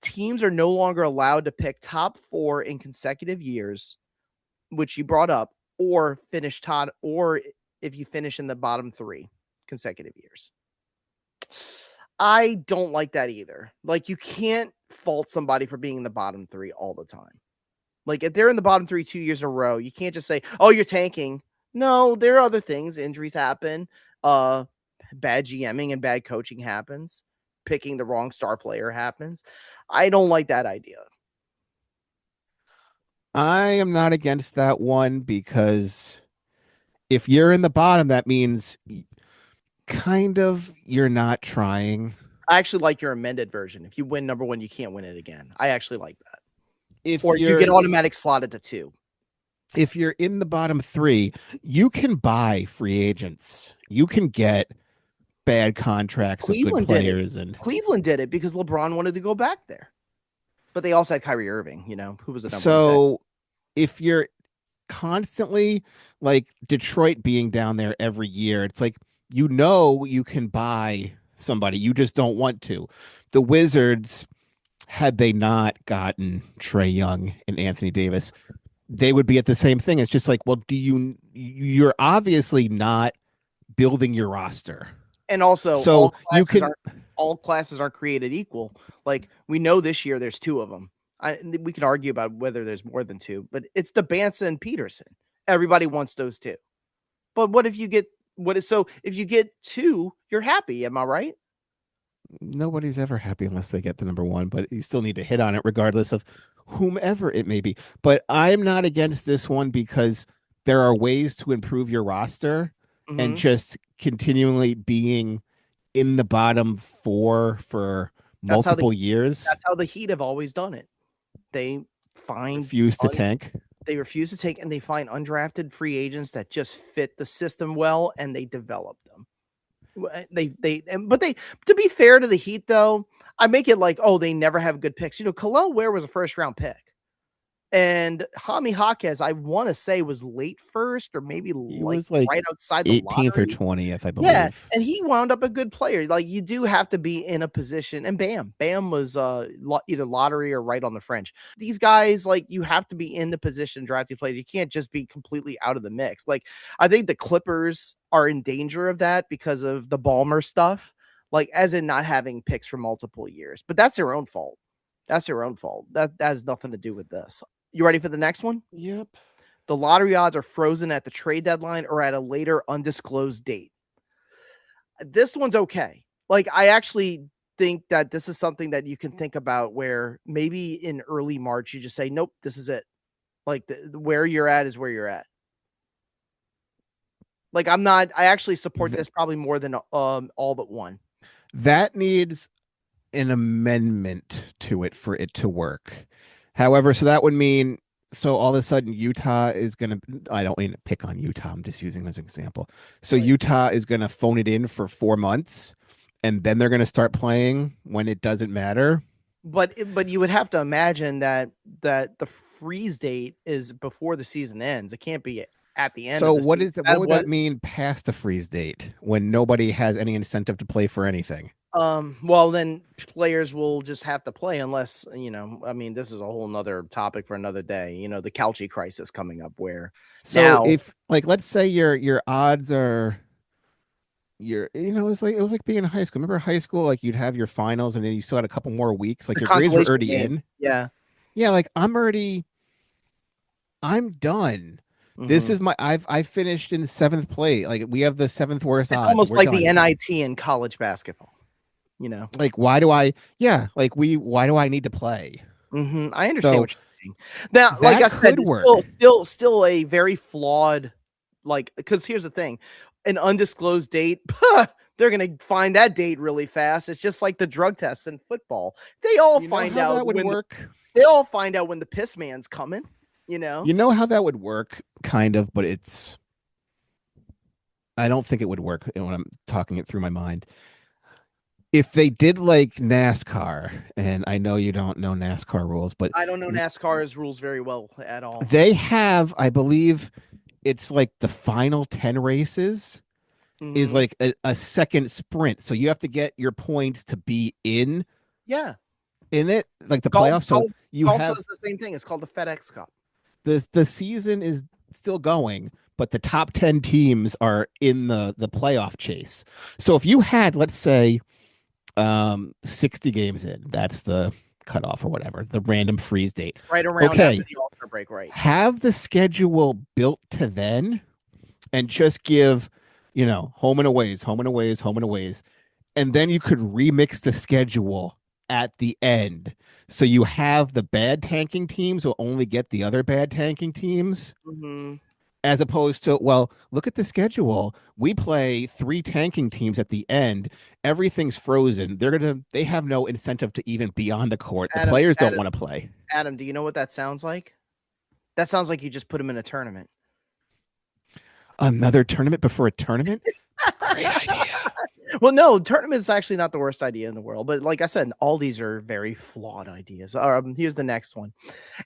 Teams are no longer allowed to pick top 4 in consecutive years, which you brought up, or finish top, or if you finish in the bottom 3 consecutive years. I don't like that either. Like, you can't fault somebody for being in the bottom 3 all the time. Like, if they're in the bottom 3 2 years in a row, you can't just say, "Oh, you're tanking." No, there are other things. Injuries happen. Bad GMing and bad coaching happens. Picking the wrong star player happens. I don't like that idea. I am not against that one because if you're in the bottom, that means kind of you're not trying. I actually like your amended version. If you win number 1, you can't win it again. I actually like that. If Or you get automatic slotted to 2. If you're in the bottom 3, you can buy free agents. You can get bad contracts of good players. And Cleveland did it because LeBron wanted to go back there. But they also had Kyrie Irving, who was the number 1 pick. If you're constantly like Detroit being down there every year, it's like, you can buy somebody. You just don't want to. The Wizards, had they not gotten Trae Young and Anthony Davis, they would be at the same thing. It's just like, well, you're obviously not building your roster. And also, so all classes aren't created equal. Like, we know this year there's 2 of them. We can argue about whether there's more than 2, but it's DeBansa and Peterson. Everybody wants those 2. But if you get 2, you're happy. Am I right? Nobody's ever happy unless they get the number 1, but you still need to hit on it regardless of whomever it may be. But I'm not against this one because there are ways to improve your roster, and just continually being in the bottom 4 for multiple years. That's how the Heat have always done it. They refuse to tank. They refuse to take, and they find undrafted free agents that just fit the system well, and they develop them. But to be fair to the Heat, though, I make it like, oh, they never have good picks. Khalil Ware was a first-round pick. And Jaime Jaquez, I want to say, was late first, or maybe like right outside the 18th or 20th, I believe. Yeah, and he wound up a good player. Like, you do have to be in a position. And Bam was either lottery or right on the fringe. These guys, like, you have to be in the position drafting players. You can't just be completely out of the mix. Like, I think the Clippers are in danger of that because of the Ballmer stuff, like, as in not having picks for multiple years. But that's their own fault. That has nothing to do with this. You ready for the next one? Yep. The lottery odds are frozen at the trade deadline or at a later undisclosed date. This one's okay. Like, I actually think that this is something that you can think about where maybe in early March, you just say, nope, this is it. Like, where you're at is where you're at. Like, I actually support this probably more than all but one. That needs an amendment to it for it to work. However, so that would mean, so all of a sudden Utah is going to, I don't mean to pick on Utah, I'm just using this as an example. So right. Utah is going to phone it in for 4 months, and then they're going to start playing when it doesn't matter. But you would have to imagine that the freeze date is before the season ends. It can't be at the end. So of the what season. What would that mean past the freeze date when nobody has any incentive to play for anything? Well, then players will just have to play unless, I mean, this is a whole nother topic for another day, the Calci crisis coming up where if, like, let's say your odds are it was like being in high school. Remember high school? Like, you'd have your finals and then you still had a couple more weeks. Like, your grades were already in. Yeah. Yeah. Like, I'm done. This is I finished in 7th place. Like, we have the 7th worst odds. It's almost like the NIT in college basketball. Like, why do I need to play? I understand what you're saying. Now, like I said, still a very flawed, like, because here's the thing, an undisclosed date, they're going to find that date really fast. It's just like the drug tests in football. They all find out that would work. They all find out when the piss man's coming, You know how that would work, kind of, but I don't think it would work when I'm talking it through my mind. If they did like NASCAR, and I know you don't know NASCAR rules, but I don't know NASCAR's rules very well at all. They have, I believe, it's like the final 10 races is like a second sprint. So you have to get your points to be in it, like the playoffs. So golf does the same thing. It's called the FedEx Cup. The season is still going, but the top 10 teams are in the playoff chase. So if you had, let's say, 60 games in, that's the cutoff or whatever, the random freeze date. Right around after the All-Star break, right? Have the schedule built to then and just give, home and aways, home and aways, home and aways. And then you could remix the schedule at the end. So you have the bad tanking teams will only get the other bad tanking teams. Mm-hmm. As opposed to, well, look at the schedule. We play 3 tanking teams at the end. Everything's frozen. They have no incentive to even be on the court. The players don't want to play. Adam, do you know what that sounds like? That sounds like you just put them in a tournament. Another tournament before a tournament? Great idea. Well, no, tournament is actually not the worst idea in the world. But like I said, all these are very flawed ideas. Here's the next one.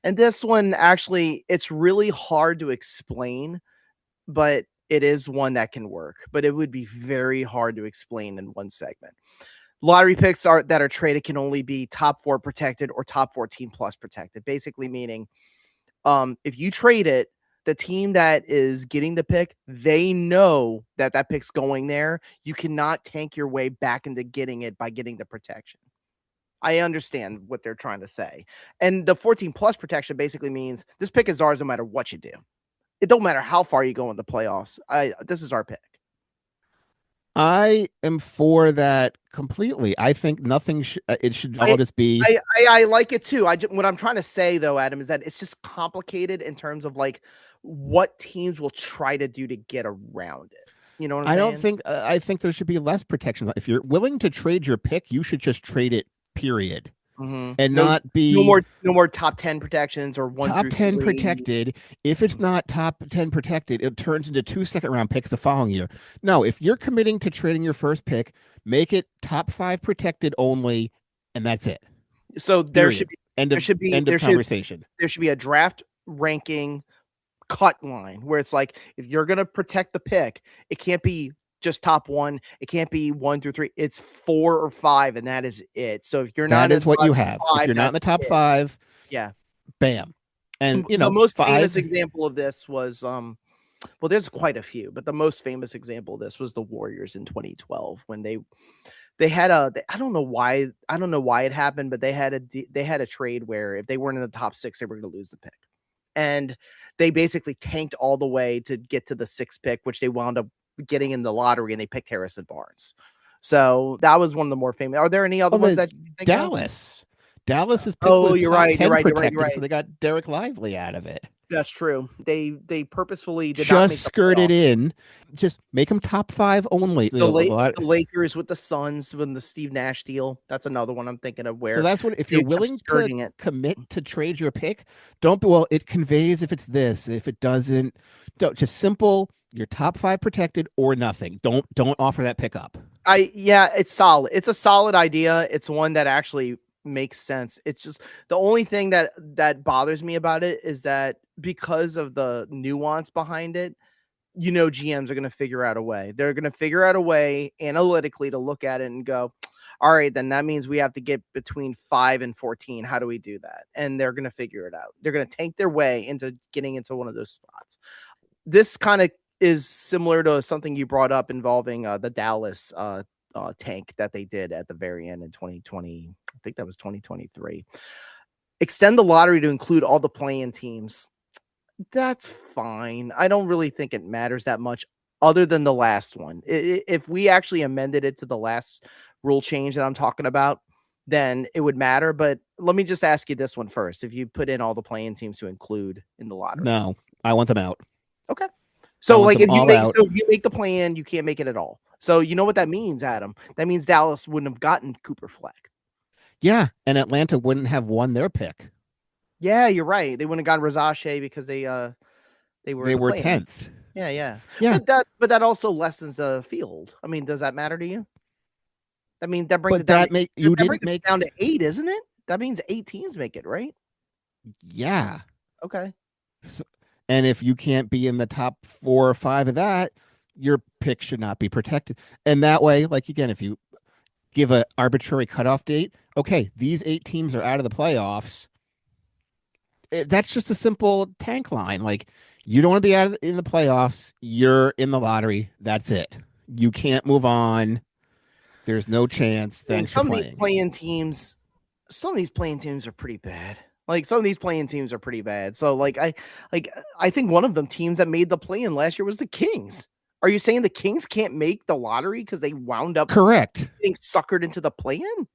And this one, actually, it's really hard to explain, but it is one that can work. But it would be very hard to explain in one segment. Lottery picks that are traded can only be top 4 protected or top 14 plus protected. Basically meaning if you trade it, the team that is getting the pick, they know that pick's going there. You cannot tank your way back into getting it by getting the protection. I understand what they're trying to say. And the 14 plus protection basically means this pick is ours no matter what you do. It don't matter how far you go in the playoffs. This is our pick. I am for that completely. I think nothing. It should all just be. I like it too. What I'm trying to say though, Adam, is that it's just complicated in terms of like what teams will try to do to get around it. You know what I'm saying? Don't think. I think there should be less protections. If you're willing to trade your pick, you should just trade it. Period. Mm-hmm. And not be no more top 10 protections or top 10 protected. If it's not top 10 protected, it turns into 2 second-round picks the following year. No, if you're committing to trading your first pick, make it top 5 protected only, and that's it. So there should be end of conversation. There should be a draft ranking cut line where it's like if you're gonna protect the pick, it can't be just top 1. It can't be 1 through 3. It's 4 or 5, and that is it. So if you're not, that is what you have. If you're not in the top 5, yeah, bam. And the most famous example of this was well, there's quite a few, but the most famous example of this was the Warriors in 2012 when they had I don't know why it happened, but they had a trade where if they weren't in the top 6, they were going to lose the pick, and they basically tanked all the way to get to the 6th pick, which they wound up getting in the lottery, and they picked Harrison Barnes. So that was one of the more famous. Are there any other ones that you think Dallas? Dallas's pick was you're top right, 10 protected, right. So they got Derek Lively out of it. That's true. They purposefully did just not make skirted in. Just make them top 5 only. The Lakers with the Suns when the Steve Nash deal. That's another one I'm thinking of where. So that's what if you're willing to commit to trade your pick, don't be it conveys if it's this, if it doesn't, don't just simple. Your top 5 protected or nothing. Don't offer that pick up. It's solid. It's a solid idea. It's one that actually makes sense. It's just the only thing that bothers me about it is that because of the nuance behind it, GMs are going to figure out a way. They're going to figure out a way analytically to look at it and go, all right, then that means we have to get between 5 and 14. How do we do that? And they're going to figure it out. They're going to tank their way into getting into one of those spots. This kind of is similar to something you brought up involving the Dallas tank that they did at the very end in 2020. I think that was 2023. Extend the lottery to include all the play-in teams. That's fine. I don't really think it matters that much other than the last one. If we actually amended it to the last rule change that I'm talking about, then it would matter. But let me just ask you this one first. If you put in all the play-in teams to include in the lottery. No, I want them out. Okay. So like if you make the plan, you can't make it at all. So you know what that means, Adam? That means Dallas wouldn't have gotten Cooper Fleck. Yeah, and Atlanta wouldn't have won their pick. Yeah, you're right. They wouldn't have gotten Riche because they were 10th. Yeah. Yeah. But that also lessens the field. I mean, does that matter to you? I mean, that brings it down to 8, isn't it? That means 8 teams make it, right? Yeah. Okay. So, and if you can't be in the top 4 or 5 of that, your pick should not be protected. And that way, like again, if you give an arbitrary cutoff date, okay, these 8 teams are out of the playoffs. That's just a simple tank line. Like You don't want to be in the playoffs. You're in the lottery. That's it. You can't move on. There's no chance. And Thanks for some of these playing. playing teams, some of these playing teams are pretty bad. Like some of these playing teams are pretty bad. So I think one of them teams that made the play-in last year was the Kings. Are you saying the Kings can't make the lottery because they wound up Correct. getting suckered into the play-in?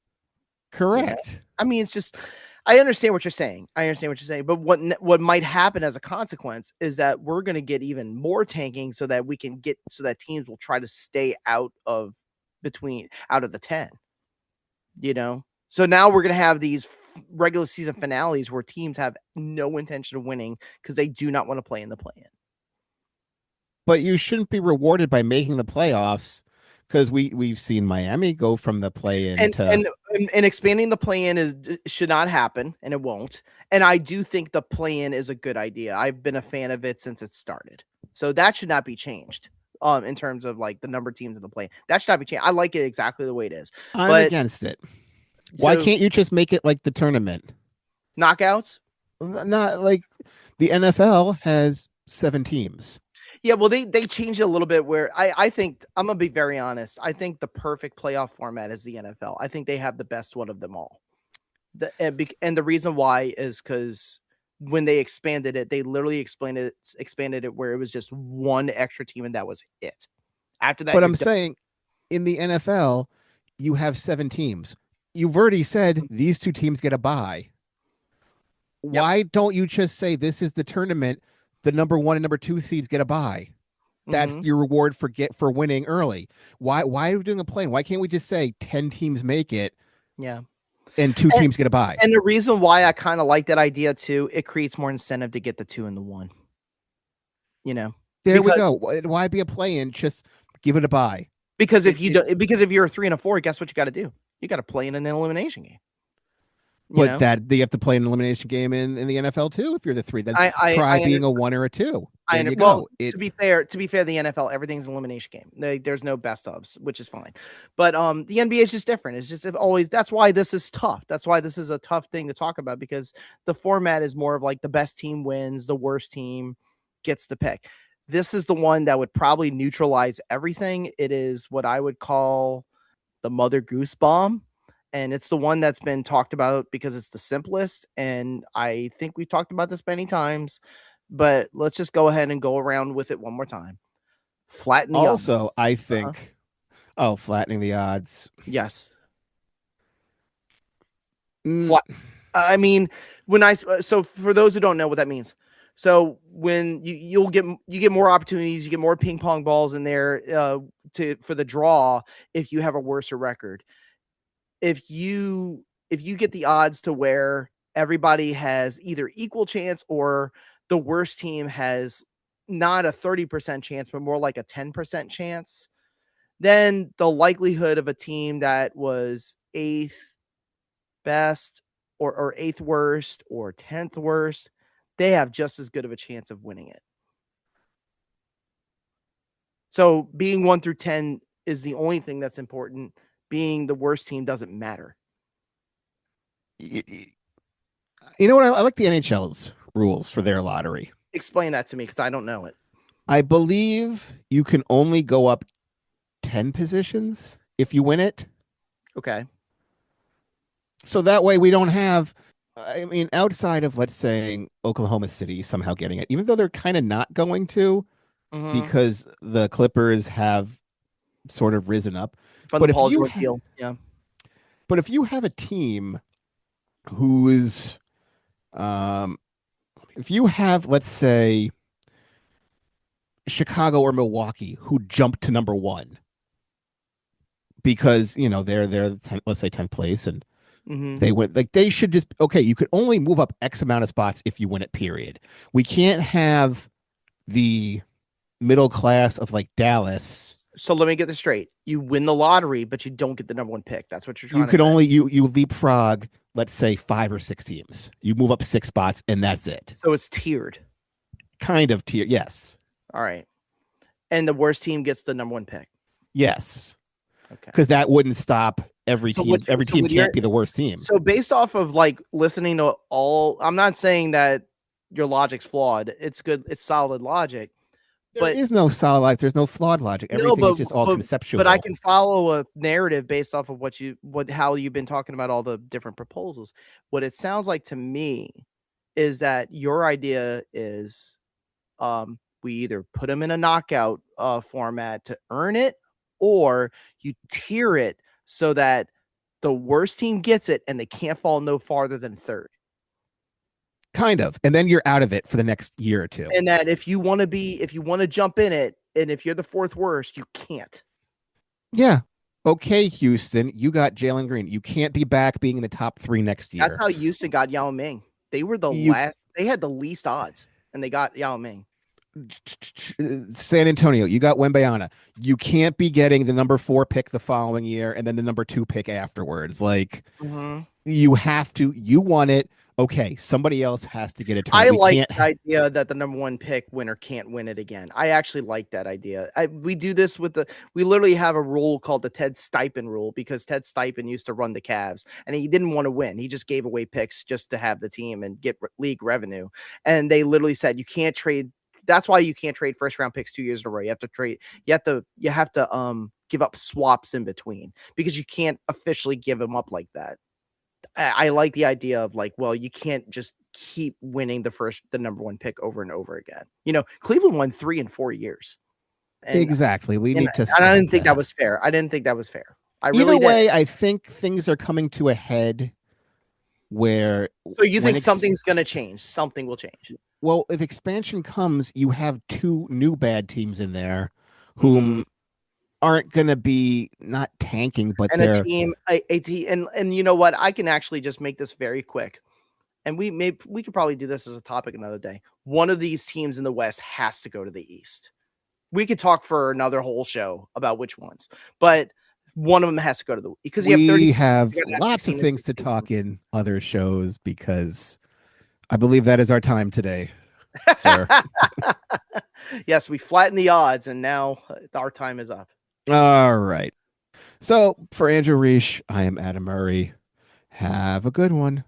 Correct. Yeah. I mean, it's just I understand what you're saying. But what might happen as a consequence is that we're going to get even more tanking so that teams will try to stay out of the 10. You know? So now we're going to have these regular season finales where teams have no intention of winning because they do not want to play in the play-in. But you shouldn't be rewarded by making the playoffs, because we've seen Miami go from the play-in and expanding the play-in should not happen, and it won't. And I do think the play-in is a good idea. I've been a fan of it since it started, so that should not be changed. In terms of like the number of teams in the play, that should not be changed. I like it exactly the way it is. I'm against it. Why can't you just make it like the tournament? Knockouts? Not like the NFL has 7 teams. Yeah, well, they changed it a little bit where I think, I'm going to be very honest, I think the perfect playoff format is the NFL. I think they have the best one of them all. And the reason why is because when they expanded it, they literally expanded it where it was just one extra team and that was it. After that, but I'm saying in the NFL, you have 7 teams. You've already said these 2 teams get a bye. Yep. Why don't you just say this is the tournament? The number 1 and number 2 seeds get a bye. That's your reward for winning early. Why are we doing a play? Why can't we just say 10 teams make it? Yeah. And 2 teams get a bye. And the reason why I kind of like that idea too, it creates more incentive to get the 2 and the 1. You know. We go. Why be a play-in? Just give it a bye. Because if you're a 3 and a 4, guess what you got to do? You got to play in an elimination game. But you have to play an elimination game in the NFL too. If you're the 3, then try being a 1 or a 2. To be fair, the NFL, everything's an elimination game. There's no best ofs, which is fine. But the NBA is just different. It's just always. That's why this is tough. That's why this is a tough thing to talk about, because the format is more of like the best team wins, the worst team gets the pick. This is the one that would probably neutralize everything. It is what I would call the Mother Goose Bomb. And it's the one that's been talked about because it's the simplest. And I think we've talked about this many times, but let's just go ahead and go around with it one more time. Flatten the odds. Also, I think, flattening the odds. Yes. I mean, so for those who don't know what that means. So when you get more opportunities, you get more ping pong balls in there for the draw if you have a worse record. If you get the odds to where everybody has either equal chance or the worst team has not a 30% chance, but more like a 10% chance, then the likelihood of a team that was 8th best or 8th worst or 10th worst, they have just as good of a chance of winning it. So being 1 through 10 is the only thing that's important. Being the worst team doesn't matter. You know what? I like the NHL's rules for their lottery. Explain that to me, because I don't know it. I believe you can only go up 10 positions if you win it. Okay. So that way we don't have, outside of, let's say, Oklahoma City somehow getting it, even though they're kind of not going to, because the Clippers have sort of risen up. But if you have a team who is, if you have, let's say, Chicago or Milwaukee who jumped to number 1 because they're let's say 10th place and they went, like, they should just, you could only move up X amount of spots if you win it, period. We can't have the middle class of like Dallas. So let me get this straight. You win the lottery, but you don't get the number 1 pick. That's what you're trying to say. You could only, you leapfrog, let's say 5 or 6 teams. You move up 6 spots and that's it. So it's tiered. Kind of tiered. Yes. All right. And the worst team gets the number 1 pick. Yes. Okay. Because that wouldn't stop every team. Every team can't be the worst team. So based off of like listening to I'm not saying that your logic's flawed. It's good. It's solid logic. There is no solid logic. There's no flawed logic. Everything is just all conceptual. But I can follow a narrative based off of how you've been talking about all the different proposals. What it sounds like to me is that your idea is we either put them in a knockout format to earn it, or you tier it so that the worst team gets it and they can't fall no farther than third. Kind of. And then you're out of it for the next year or two. And that if you want to jump in it, and if you're the fourth worst, you can't. Yeah. Okay, Houston, you got Jalen Green. You can't be back being in the top 3 next year. That's how Houston got Yao Ming. They were last. They had the least odds, and they got Yao Ming. San Antonio, you got Wembayana. You can't be getting the number 4 pick the following year and then the number 2 pick afterwards. Like, you have to. You want it. Okay, somebody else has to get it. I like the idea that the number 1 pick winner can't win it again. I actually like that idea. We do this we literally have a rule called the Ted Stipend rule, because Ted Stipend used to run the Cavs and he didn't want to win. He just gave away picks just to have the team and get league revenue. And they literally said, you can't trade. That's why you can't trade first round picks 2 years in a row. You have to trade. You have to give up swaps in between, because you can't officially give them up like that. I like the idea of like, well, you can't just keep winning the number 1 pick over and over again. You know, Cleveland won 3 in 4 years. And, exactly. We need to. And I didn't think that was fair. I didn't think that was fair. Either way, I think things are coming to a head where. So you think something's going to change? Something will change. Well, if expansion comes, you have 2 new bad teams in there whom aren't going to be not tanking, but and a team, and you know what? I can actually just make this very quick, and we could probably do this as a topic another day. One of these teams in the West has to go to the East. We could talk for another whole show about which ones, but one of them has to go to the, because we have lots of things to talk in other shows, because I believe that is our time today, sir. Yes, we flattened the odds, and now our time is up. All right. So for Andrew Riche, I am Adam Murray. Have a good one.